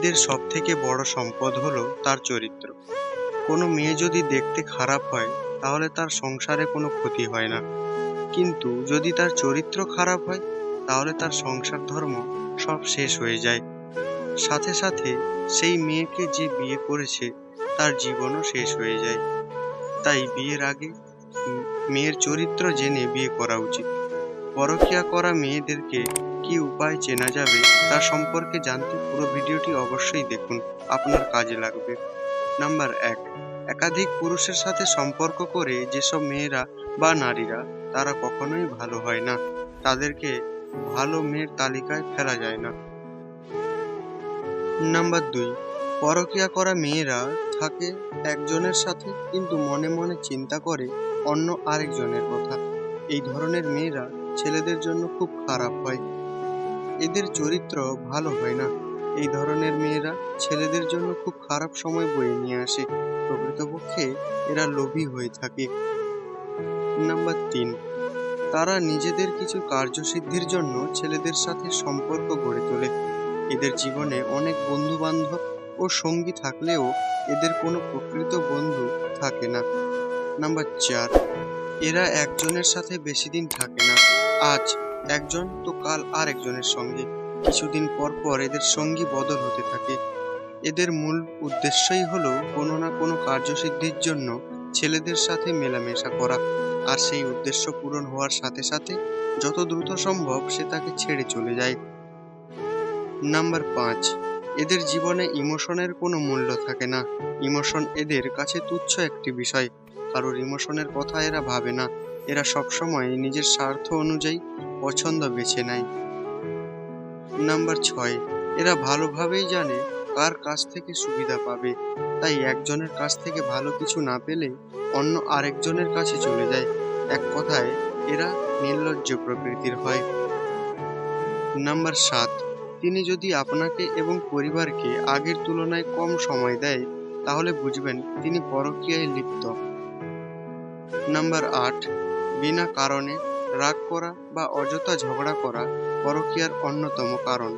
মেয়েদের সবথেকে বড় সম্পদ হলো তার চরিত্র। কোনো মেয়ে যদি দেখতে খারাপ হয় তাহলে তার সংসারে কোনো ক্ষতি হয় না, কিন্তু যদি তার চরিত্র খারাপ হয় তাহলে তার সংসার ধর্ম সব শেষ হয়ে যায়। সাথে সাথে সেই মেয়েকে যে বিয়ে করেছে তার জীবনও শেষ হয়ে যায়। তাই বিয়ের আগে মেয়ের চরিত্র জেনে বিয়ে করা উচিত। পরকীয়া করা মেয়েদেরকে কি উপায় চেনা যাবে তা সম্পর্কে জানতে পুরো ভিডিওটি অবশ্যই দেখুন, আপনার কাজে লাগবে। নাম্বার 1, একাধিক পুরুষের সাথে সম্পর্ক করে যেসব মেয়েরা বা নারীরা তারা কখনোই ভালো হয় না, তাদেরকে ভালো মেয়ের তালিকায় ফেলা যায় না। নাম্বার 2, পরকীয়া করা মেয়েরা থাকে একজনের সাথে কিন্তু মনে মনে চিন্তা করে অন্য আরেকজনের কথা। এই ধরনের মেয়েরা ছেলেদের জন্য খুব খারাপ হয়, এদের চরিত্র ভালো হয় না। এই ধরনের মেয়েরা ছেলেদের জন্য খুব খারাপ সময় বয়ে নিয়ে আসে। প্রকৃতপক্ষে এরা লোভী হয়ে থাকে। নাম্বার 3, তারা নিজেদের কিছু কার্যসিদ্ধির জন্য ছেলেদের সাথে সম্পর্ক গড়ে তোলে। এদের জীবনে অনেক বন্ধু বান্ধব ও সঙ্গী থাকলেও এদের কোনো প্রকৃত বন্ধু থাকে না। নাম্বার 4, এরা একজনের সাথে বেশি দিন থাকে না। আজ একজন তো কাল আর একজনের সঙ্গে। কিছুদিন পর পর এদের সঙ্গী বদল হতে থাকে। এদের মূল উদ্দেশ্যই হলো কোনো না কোনো কার্যসিদ্ধির জন্য ছেলেদের সাথে মেলামেশা করা, আর সেই উদ্দেশ্য পূরণ হওয়ার সাথে সাথে যত দ্রুত সম্ভব সে তাকে ছেড়ে চলে যায়। নাম্বার 5, এদের জীবনে ইমোশনের কোনো মূল্য থাকে না। ইমোশন এদের কাছে তুচ্ছ একটি বিষয়। কারোর ইমোশনের কথা এরা ভাবে না। এরা সবসময় নিজের স্বার্থ অনুযায়ী পছন্দ বেছে নেয়। নাম্বার 6, এরা ভালোভাবেই জানে কার কাছ থেকে সুবিধা পাবে, তাই একজনের কাছ থেকে ভালো কিছু না পেলে অন্য আরেকজনের কাছে চলে যায়। এক কথায় এরা নির্লজ্জ প্রকৃতির হয়। নাম্বার 7, তিনি যদি আপনাকে এবং পরিবারকে আগের তুলনায় কম সময় দেয় তাহলে বুঝবেন তিনি পরকীয়ায় লিপ্ত। নাম্বার 8, বিনা কারণে রাগ করা বা অযথা ঝগড়া করা পরকীয়ার অন্যতম কারণ।